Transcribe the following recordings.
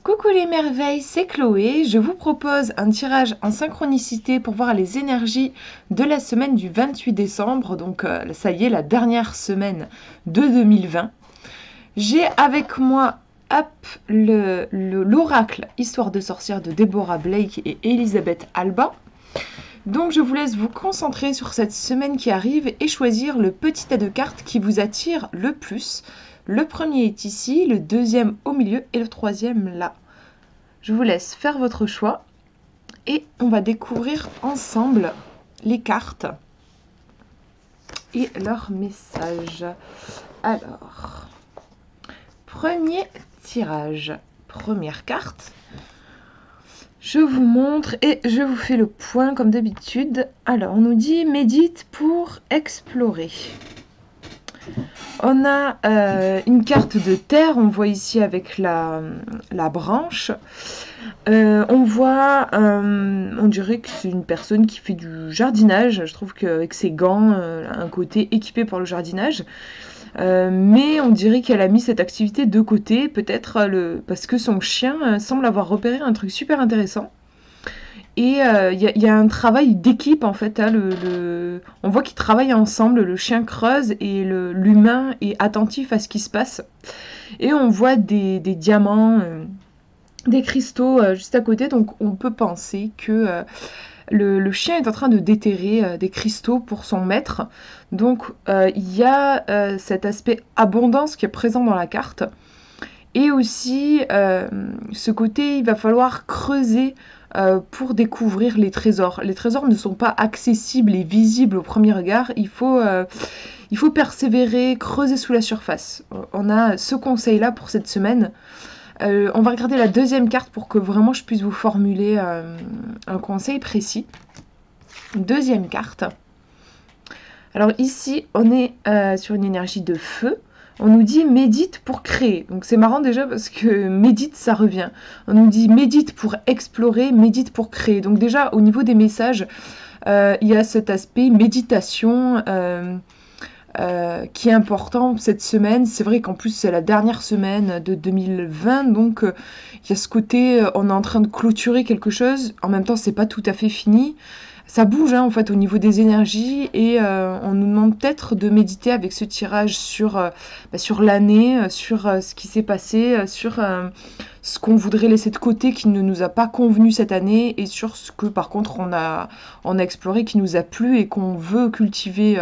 Coucou les merveilles, c'est Chloé. Je vous propose un tirage en synchronicité pour voir les énergies de la semaine du 28 décembre. Donc ça y est, la dernière semaine de 2020. J'ai avec moi l'oracle Histoire de sorcière de Deborah Blake et Elisabeth Alba. Donc je vous laisse vous concentrer sur cette semaine qui arrive et choisir le petit tas de cartes qui vous attire le plus. Le premier est ici, le deuxième au milieu et le troisième là. Je vous laisse faire votre choix et on va découvrir ensemble les cartes et leurs messages. Alors, premier tirage, première carte. Je vous montre et je vous fais le point comme d'habitude. Alors, on nous dit médite pour explorer. On a une carte de terre, on voit ici avec la branche. On voit, on dirait que c'est une personne qui fait du jardinage. Je trouve qu'avec ses gants, un côté équipé pour le jardinage. Mais on dirait qu'elle a mis cette activité de côté, peut-être parce que son chien semble avoir repéré un truc super intéressant. Et il y a un travail d'équipe en fait. Hein, on voit qu'ils travaillent ensemble, le chien creuse et l'humain est attentif à ce qui se passe. Et on voit des diamants, des cristaux juste à côté, donc on peut penser que le chien est en train de déterrer des cristaux pour son maître. Donc il y a cet aspect abondance qui est présent dans la carte. Et aussi ce côté, il va falloir creuser pour découvrir les trésors. Les trésors ne sont pas accessibles et visibles au premier regard. Il faut persévérer, creuser sous la surface. On a ce conseil-là pour cette semaine. On va regarder la deuxième carte pour que vraiment je puisse vous formuler un conseil précis. Deuxième carte. Alors ici, on est sur une énergie de feu. On nous dit médite pour créer. Donc c'est marrant déjà parce que médite, ça revient. On nous dit médite pour explorer, médite pour créer. Donc déjà, au niveau des messages, il y a cet aspect méditation qui est important cette semaine. C'est vrai qu'en plus, c'est la dernière semaine de 2020. Donc il y a ce côté, on est en train de clôturer quelque chose. En même temps, c'est pas tout à fait fini. Ça bouge en fait au niveau des énergies et on nous demande peut-être de méditer avec ce tirage sur l'année, sur ce qui s'est passé, sur ce qu'on voudrait laisser de côté qui ne nous a pas convenu cette année et sur ce que par contre on a exploré qui nous a plu et qu'on veut cultiver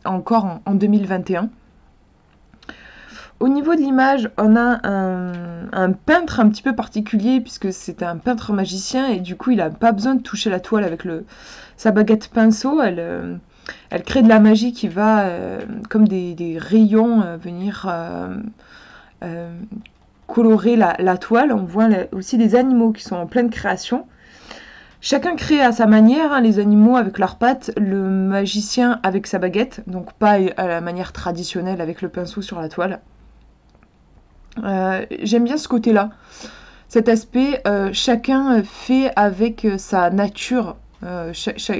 encore en 2021. Au niveau de l'image, on a un peintre un petit peu particulier puisque c'est un peintre magicien et du coup il n'a pas besoin de toucher la toile avec sa baguette pinceau. Elle crée de la magie qui va comme des rayons venir colorer la toile. On voit aussi des animaux qui sont en pleine création. Chacun crée à sa manière, hein, les animaux avec leurs pattes, le magicien avec sa baguette, donc pas à la manière traditionnelle avec le pinceau sur la toile. J'aime bien ce côté-là, cet aspect, chacun fait avec sa nature. Ici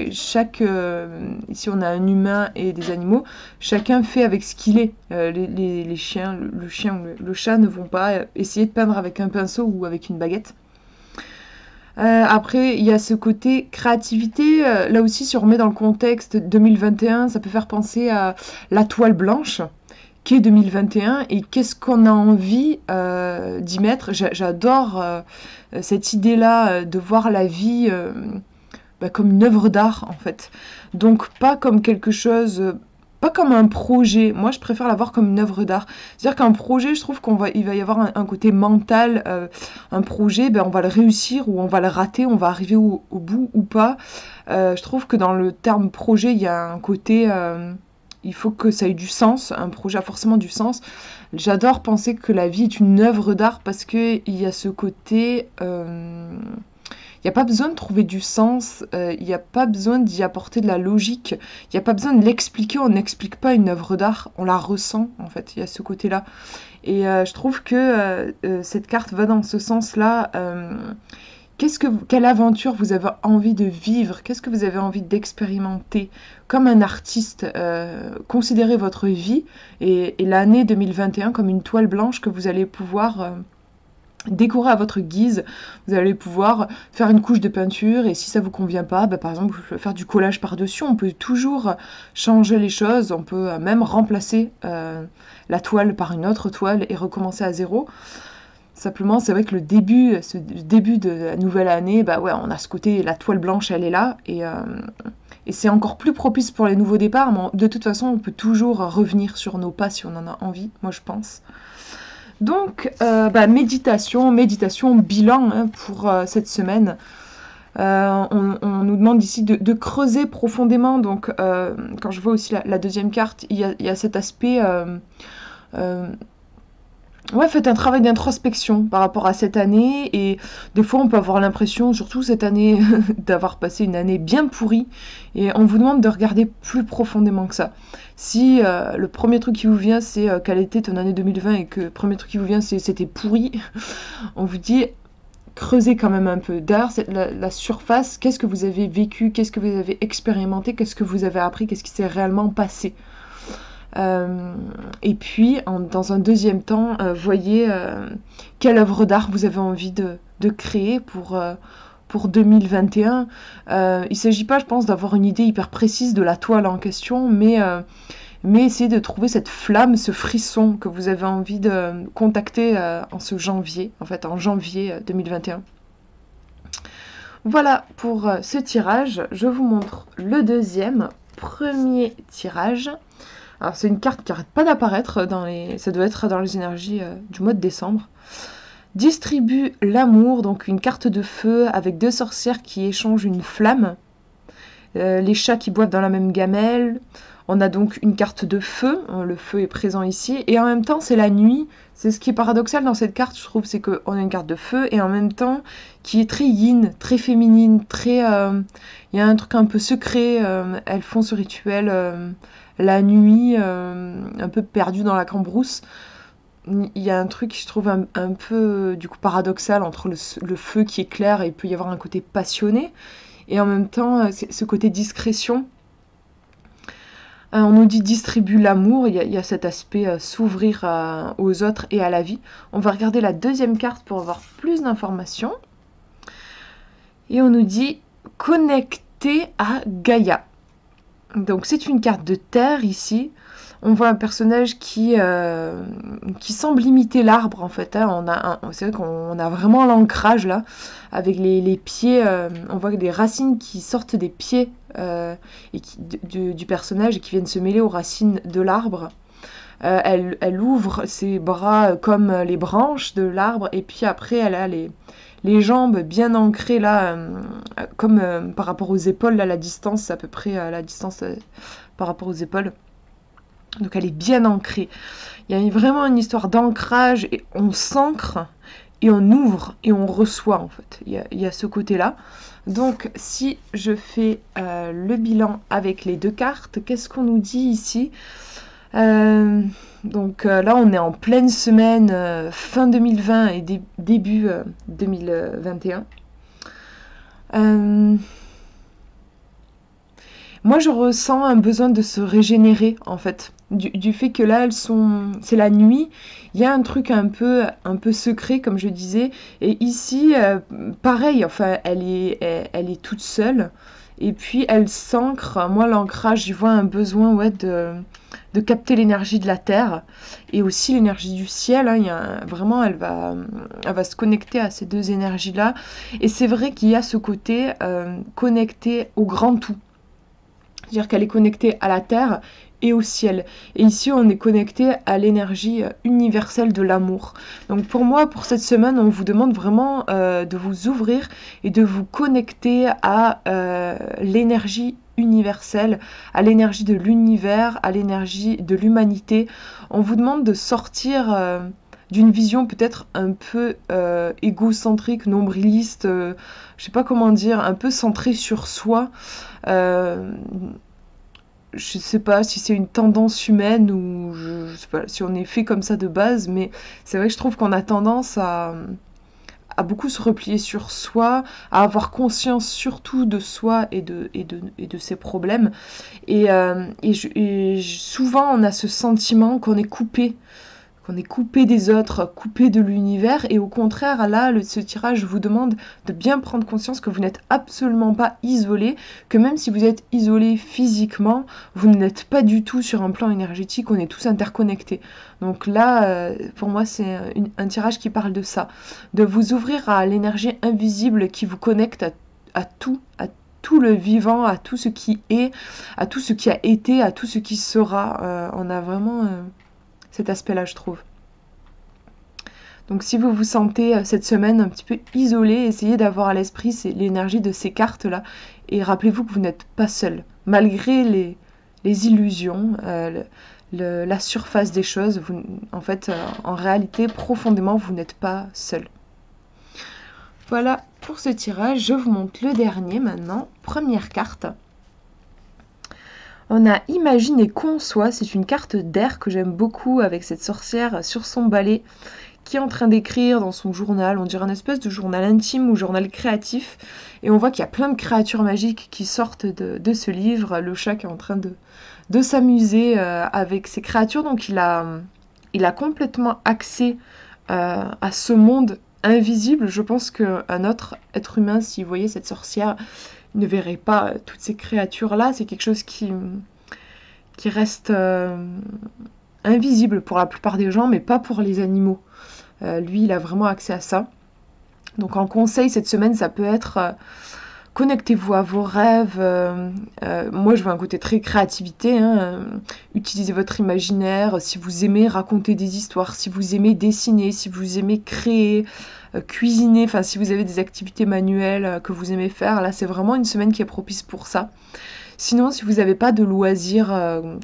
on a un humain et des animaux, chacun fait avec ce qu'il est. Les chiens, le chien ou le chat ne vont pas essayer de peindre avec un pinceau ou avec une baguette. Après, il y a ce côté créativité. Là aussi, si on remet dans le contexte 2021, ça peut faire penser à la toile blanche qu'est 2021 et qu'est-ce qu'on a envie d'y mettre. J'adore cette idée-là de voir la vie comme une œuvre d'art en fait. Donc pas comme quelque chose, pas comme un projet. Moi je préfère la voir comme une œuvre d'art. C'est-à-dire qu'un projet, je trouve il va y avoir un côté mental. Un projet, on va le réussir ou on va le rater, on va arriver au bout ou pas. Je trouve que dans le terme projet, il y a un côté... il faut que ça ait du sens, un projet a forcément du sens. J'adore penser que la vie est une œuvre d'art parce qu'il y a ce côté... il n'y a pas besoin de trouver du sens, il n'y a pas besoin d'y apporter de la logique, il n'y a pas besoin de l'expliquer, on n'explique pas une œuvre d'art, on la ressent en fait, il y a ce côté-là. Et je trouve que cette carte va dans ce sens-là. Quelle aventure vous avez envie de vivre? Qu'est-ce que vous avez envie d'expérimenter? Comme un artiste, considérez votre vie et l'année 2021 comme une toile blanche que vous allez pouvoir décorer à votre guise. Vous allez pouvoir faire une couche de peinture et si ça vous convient pas, bah, par exemple faire du collage par-dessus. On peut toujours changer les choses, on peut même remplacer la toile par une autre toile et recommencer à zéro. Simplement, c'est vrai que ce début de la nouvelle année, bah ouais, on a ce côté, la toile blanche, elle est là, et c'est encore plus propice pour les nouveaux départs, mais de toute façon, on peut toujours revenir sur nos pas si on en a envie, moi je pense. Donc, bah, méditation, bilan hein, pour cette semaine. On nous demande ici de creuser profondément, donc quand je vois aussi la deuxième carte, il y a cet aspect... ouais, faites un travail d'introspection par rapport à cette année et des fois on peut avoir l'impression, surtout cette année, d'avoir passé une année bien pourrie et on vous demande de regarder plus profondément que ça. Si le premier truc qui vous vient c'est quelle était ton année 2020 et que le premier truc qui vous vient c'est c'était pourri, on vous dit creusez quand même un peu. Derrière la surface, qu'est-ce que vous avez vécu, qu'est-ce que vous avez expérimenté, qu'est-ce que vous avez appris, qu'est-ce qui s'est réellement passé. Et puis, dans un deuxième temps, voyez quelle œuvre d'art vous avez envie de créer pour 2021. Il ne s'agit pas, je pense, d'avoir une idée hyper précise de la toile en question, mais essayer de trouver cette flamme, ce frisson que vous avez envie de contacter en janvier 2021. Voilà pour ce tirage. Je vous montre le deuxième, premier tirage. Alors c'est une carte qui n'arrête pas d'apparaître, ça doit être dans les énergies du mois de décembre. Distribue l'amour, donc une carte de feu avec deux sorcières qui échangent une flamme. Les chats qui boivent dans la même gamelle. On a donc une carte de feu, le feu est présent ici, et en même temps c'est la nuit. C'est ce qui est paradoxal dans cette carte, je trouve, c'est qu'on a une carte de feu, et en même temps qui est très yin, très féminine, très... Il y a un truc un peu secret, elles font ce rituel la nuit, un peu perdu dans la cambrousse. Il y a un truc, je trouve, un peu du coup paradoxal entre le feu qui éclaire et il peut y avoir un côté passionné, et en même temps ce côté discrétion. On nous dit distribue l'amour, il y a cet aspect s'ouvrir aux autres et à la vie. On va regarder la deuxième carte pour avoir plus d'informations. Et on nous dit connecter à Gaïa. Donc c'est une carte de terre ici. On voit un personnage qui semble imiter l'arbre en fait. Hein. C'est vrai qu'on a vraiment l'ancrage là, avec les pieds. On voit des racines qui sortent des pieds du personnage et qui viennent se mêler aux racines de l'arbre. Elle ouvre ses bras comme les branches de l'arbre et puis après elle a les jambes bien ancrées là, comme par rapport aux épaules, là, la distance, à peu près la distance par rapport aux épaules. Donc elle est bien ancrée. Il y a vraiment une histoire d'ancrage, et on s'ancre, et on ouvre, et on reçoit en fait. Il y a ce côté-là. Donc si je fais le bilan avec les deux cartes, qu'est-ce qu'on nous dit ici ? Donc là on est en pleine semaine fin 2020 et début 2021. Moi je ressens un besoin de se régénérer en fait, du fait que là c'est la nuit, il y a un truc un peu secret comme je disais, et ici pareil, enfin elle est toute seule. Et puis elle s'ancre, moi l'ancrage, j'y vois un besoin de capter l'énergie de la terre et aussi l'énergie du ciel. Hein, vraiment, elle va se connecter à ces deux énergies-là. Et c'est vrai qu'il y a ce côté connecté au grand tout. C'est-à-dire qu'elle est connectée à la terre et au ciel. Et ici, on est connecté à l'énergie universelle de l'amour. Donc pour moi, pour cette semaine, on vous demande vraiment de vous ouvrir et de vous connecter à l'énergie universelle, à l'énergie de l'univers, à l'énergie de l'humanité. On vous demande de sortir d'une vision peut-être un peu égocentrique, nombriliste, je sais pas comment dire, un peu centrée sur soi. Je sais pas si c'est une tendance humaine ou je sais pas si on est fait comme ça de base, mais c'est vrai que je trouve qu'on a tendance à beaucoup se replier sur soi, à avoir conscience surtout de soi et de ses problèmes. Et souvent on a ce sentiment qu'on est coupé qu'on est coupé des autres, coupé de l'univers. Et au contraire, là, ce tirage vous demande de bien prendre conscience que vous n'êtes absolument pas isolé, que même si vous êtes isolé physiquement, vous n'êtes pas du tout sur un plan énergétique, on est tous interconnectés. Donc là, pour moi, c'est un tirage qui parle de ça, de vous ouvrir à l'énergie invisible qui vous connecte à tout le vivant, à tout ce qui est, à tout ce qui a été, à tout ce qui sera. On a vraiment cet aspect-là, je trouve. Donc si vous vous sentez cette semaine un petit peu isolé, essayez d'avoir à l'esprit l'énergie de ces cartes-là. Et rappelez-vous que vous n'êtes pas seul. Malgré les illusions, la surface des choses, en fait, en réalité, profondément, vous n'êtes pas seul. Voilà pour ce tirage. Je vous montre le dernier maintenant. Première carte. On a Imagine et conçoit. C'est une carte d'air que j'aime beaucoup avec cette sorcière sur son balai qui est en train d'écrire dans son journal. On dirait une espèce de journal intime ou journal créatif. Et on voit qu'il y a plein de créatures magiques qui sortent de ce livre. Le chat qui est en train de s'amuser avec ces créatures. Donc il a complètement accès à ce monde invisible. Je pense qu'un autre être humain, s'il voyait cette sorcière, ne verrait pas toutes ces créatures-là. C'est quelque chose qui reste invisible pour la plupart des gens, mais pas pour les animaux. Lui, il a vraiment accès à ça. Donc en conseil, cette semaine, ça peut être connectez-vous à vos rêves. Moi, je veux un côté très créativité. Utilisez votre imaginaire. Si vous aimez raconter des histoires, si vous aimez dessiner, si vous aimez créer, cuisiner, enfin si vous avez des activités manuelles que vous aimez faire, là, c'est vraiment une semaine qui est propice pour ça. Sinon, si vous n'avez pas de loisirs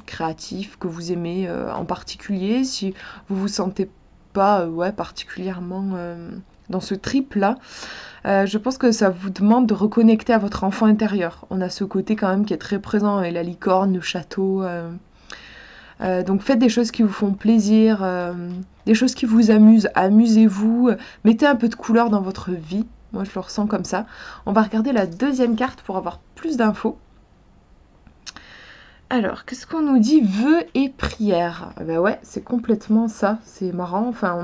créatifs que vous aimez en particulier, si vous vous sentez pas particulièrement dans ce trip-là, je pense que ça vous demande de reconnecter à votre enfant intérieur. On a ce côté quand même qui est très présent, et la licorne, le château. Donc faites des choses qui vous font plaisir, des choses qui vous amusent. Amusez-vous, mettez un peu de couleur dans votre vie. Moi, je le ressens comme ça. On va regarder la deuxième carte pour avoir plus d'infos. Alors, qu'est-ce qu'on nous dit? Vœux et prières. Ben ouais, c'est complètement ça. C'est marrant. Enfin,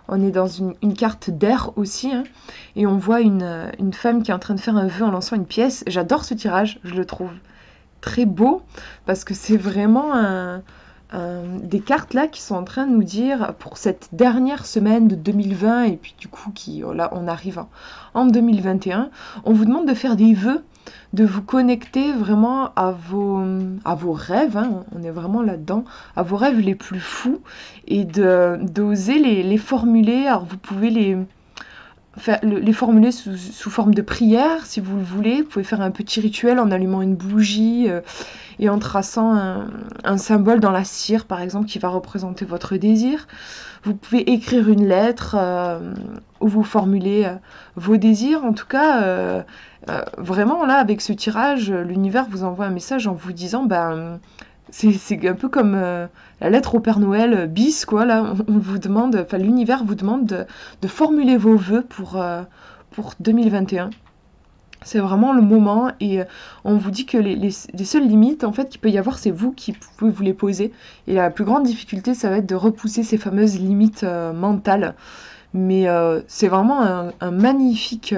on est dans une carte d'air aussi. Et on voit une femme qui est en train de faire un vœu en lançant une pièce. J'adore ce tirage. Je le trouve très beau parce que c'est vraiment des cartes là qui sont en train de nous dire pour cette dernière semaine de 2020 et puis du coup là on arrive en 2021, on vous demande de faire des vœux, de vous connecter vraiment à vos rêves, on est vraiment là-dedans, à vos rêves les plus fous et d'oser les formuler. Alors vous pouvez les formuler sous forme de prière si vous le voulez. Vous pouvez faire un petit rituel en allumant une bougie et en traçant un symbole dans la cire par exemple qui va représenter votre désir. Vous pouvez écrire une lettre où vous formulez vos désirs. En tout cas, vraiment là avec ce tirage, l'univers vous envoie un message en vous disant c'est un peu comme la lettre au Père Noël bis, quoi. Là, on vous demande, enfin l'univers vous demande de formuler vos vœux pour 2021. C'est vraiment le moment et on vous dit que les seules limites en fait qu'il peut y avoir, c'est vous qui pouvez vous les poser. Et la plus grande difficulté, ça va être de repousser ces fameuses limites mentales. Mais c'est vraiment un magnifique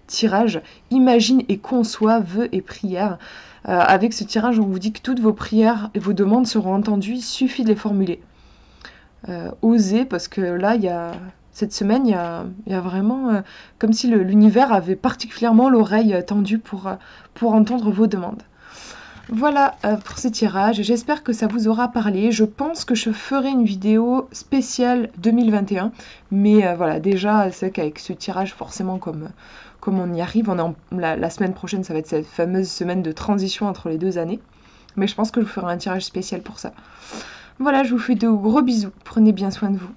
tirage. Imagine et conçoit vœux et prières. Avec ce tirage, on vous dit que toutes vos prières et vos demandes seront entendues, il suffit de les formuler. Osez, parce que là, cette semaine, il y a vraiment comme si l'univers avait particulièrement l'oreille tendue pour entendre vos demandes. Voilà pour ce tirage, j'espère que ça vous aura parlé. Je pense que je ferai une vidéo spéciale 2021, mais voilà, déjà, c'est qu'avec ce tirage, forcément, comme on y arrive, la semaine prochaine, ça va être cette fameuse semaine de transition entre les 2 années, mais je pense que je ferai un tirage spécial pour ça. Voilà, je vous fais de gros bisous, prenez bien soin de vous.